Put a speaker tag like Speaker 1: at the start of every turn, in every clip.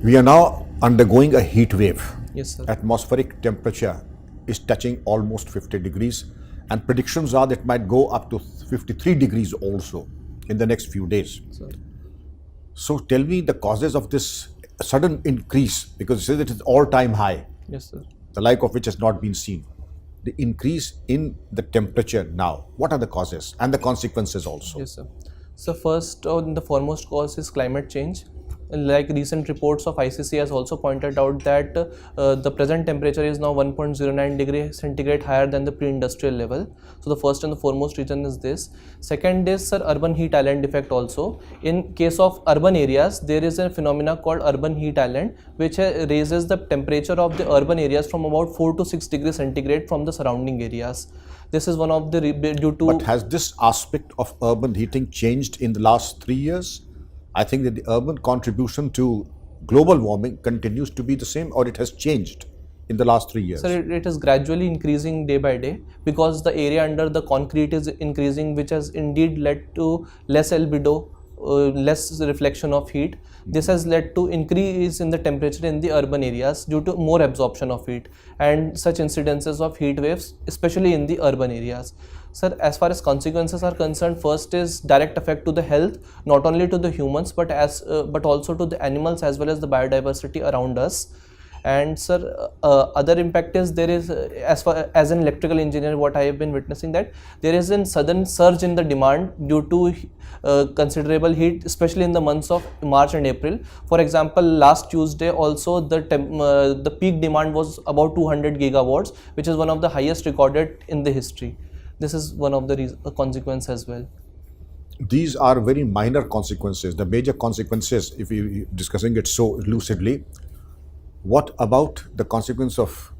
Speaker 1: We are now undergoing a heat wave.
Speaker 2: Yes, sir.
Speaker 1: Atmospheric temperature is touching almost 50 degrees, and predictions are that it might go up to 53 degrees also in the next few days.
Speaker 2: Sir.
Speaker 1: So tell me the causes of this sudden increase, because it says it is all-time high,
Speaker 2: Yes, sir.
Speaker 1: the like of which has not been seen. The increase in the temperature now, what are the causes and the consequences also?
Speaker 2: Yes, sir. So first and the foremost cause is climate change. Like recent reports of ICC has also pointed out that the present temperature is now 1.09 degree centigrade higher than the pre-industrial level. So the first and the foremost reason is this. Second is, sir, urban heat island effect also. In case of urban areas, there is a phenomena called urban heat island, which raises the temperature of the urban areas from about 4 to 6 degrees centigrade from the surrounding areas. This is one of the due to.
Speaker 1: But has this aspect of urban heating changed in the last 3 years? I think that the urban contribution to global warming continues to be the same, or it has changed in the last 3 years.
Speaker 2: Sir, it is gradually increasing day by day because the area under the concrete is increasing, which has indeed led to less albedo, less reflection of heat. This has led to increase in the temperature in the urban areas due to more absorption of heat and such incidences of heat waves, especially in the urban areas. Sir, as far as consequences are concerned, first is direct effect to the health, not only to the humans but also to the animals as well as the biodiversity around us. And sir, other impact is there is as far as an electrical engineer, what I have been witnessing, that there is a sudden surge in the demand due to considerable heat, especially in the months of March and April. For example, last Tuesday also the peak demand was about 200 gigawatts, which is one of the highest recorded in the history. This is one of the consequence as well.
Speaker 1: These are very minor consequences. The major consequences, if we are discussing it so lucidly, what about the consequence of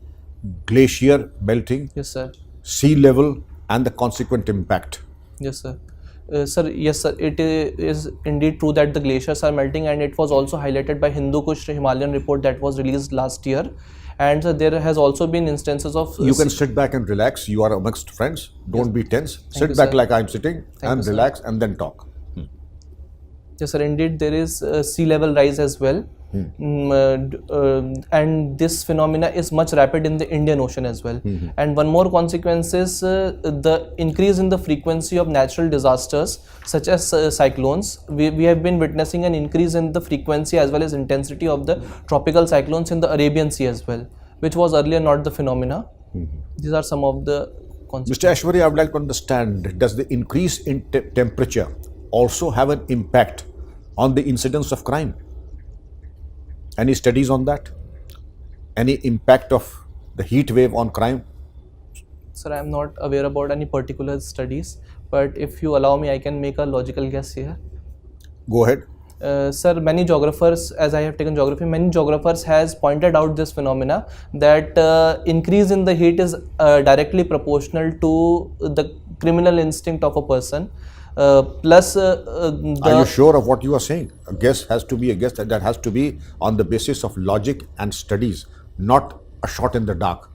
Speaker 1: glacier melting,
Speaker 2: Yes, sir.
Speaker 1: sea level, and the consequent impact?
Speaker 2: Yes, sir. Sir, yes, sir. It is indeed true that the glaciers are melting, and it was also highlighted by Hindu Kush Himalayan report that was released last year. And there has also been instances of.
Speaker 1: You can sit back and relax. You are amongst friends. Don't be tense. Sit
Speaker 2: you,
Speaker 1: back
Speaker 2: sir.
Speaker 1: like I'm sitting and
Speaker 2: you,
Speaker 1: relax and then talk.
Speaker 2: Yes, sir. Indeed, there is sea level rise as well. And this phenomena is much rapid in the Indian Ocean as well. And one more consequence is the increase in the frequency of natural disasters such as cyclones. We have been witnessing an increase in the frequency as well as intensity of the tropical cyclones in the Arabian Sea as well, which was earlier not the phenomena. These are some of the consequences.
Speaker 1: Mr. Ashwari, I would like to understand, does the increase in temperature also have an impact on the incidence of crime? Any studies on that? Any impact of the heat wave on crime?
Speaker 2: Sir, I am not aware about any particular studies, but if you allow me, I can make a logical guess here.
Speaker 1: Go ahead.
Speaker 2: Sir, many geographers, as I have taken geography, many geographers has pointed out this phenomena that increase in the heat is directly proportional to the criminal instinct of a person.
Speaker 1: Are you sure of what you are saying? A guess has to be a guess that has to be on the basis of logic and studies, not a shot in the dark.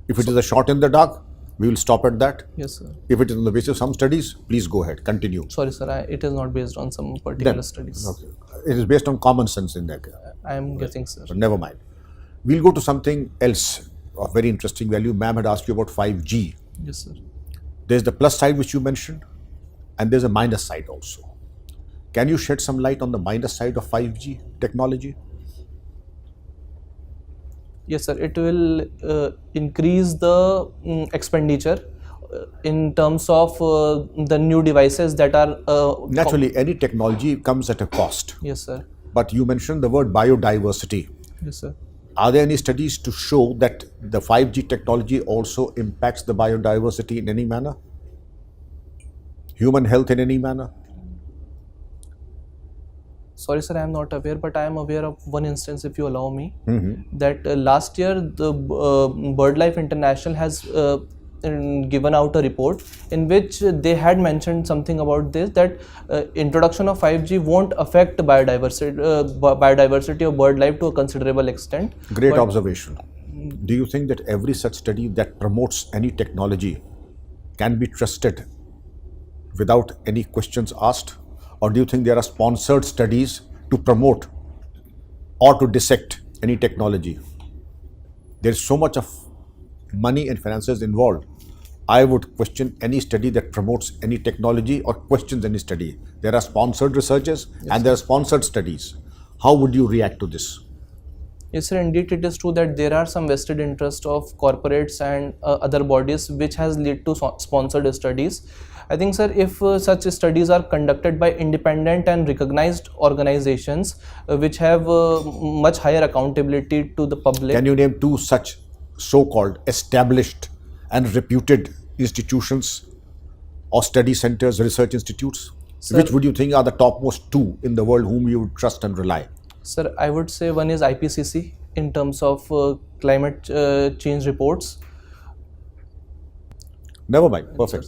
Speaker 1: If it is a shot in the dark, we will stop at that.
Speaker 2: Yes, sir.
Speaker 1: If it is on the basis of some studies, please go ahead, continue.
Speaker 2: Sorry, sir, it is not based on some particular studies.
Speaker 1: Okay. It is based on common sense in that.
Speaker 2: I am guessing, sir.
Speaker 1: But never mind. We'll go to something else of very interesting value. Ma'am had asked you about 5G.
Speaker 2: Yes, sir.
Speaker 1: There's the plus side which you mentioned, and there's a minus side also. Can you shed some light on the minus side of 5G technology?
Speaker 2: Yes, sir. It will increase the expenditure in terms of the new devices that are.
Speaker 1: Naturally, any technology comes at a cost.
Speaker 2: Yes, sir.
Speaker 1: But you mentioned the word biodiversity.
Speaker 2: Yes, sir.
Speaker 1: Are there any studies to show that the 5G technology also impacts the biodiversity in any manner? Human health in any manner?
Speaker 2: Sorry, sir, I am not aware, but I am aware of one instance, if you allow me, that last year the BirdLife International has given out a report in which they had mentioned something about this, that introduction of 5G won't affect biodiversity of bird life to a considerable extent.
Speaker 1: Great observation. Do you think that every such study that promotes any technology can be trusted without any questions asked? Or do you think there are sponsored studies to promote or to dissect any technology. There's so much of money and finances involved. I would question any study that promotes any technology or questions any study. There are sponsored researches and there are sponsored studies. How would you react to this?
Speaker 2: Yes, sir. Indeed, it is true that there are some vested interest of corporates and other bodies which has led to sponsored studies. I think, sir, if such studies are conducted by independent and recognized organizations which have much higher accountability to the public.
Speaker 1: Can you name two such so-called established and reputed institutions or study centers, research institutes?
Speaker 2: Sir,
Speaker 1: which would you think are the topmost two in the world whom you would trust and rely?
Speaker 2: Sir, I would say one is IPCC in terms of climate change reports.
Speaker 1: Never mind. Perfect.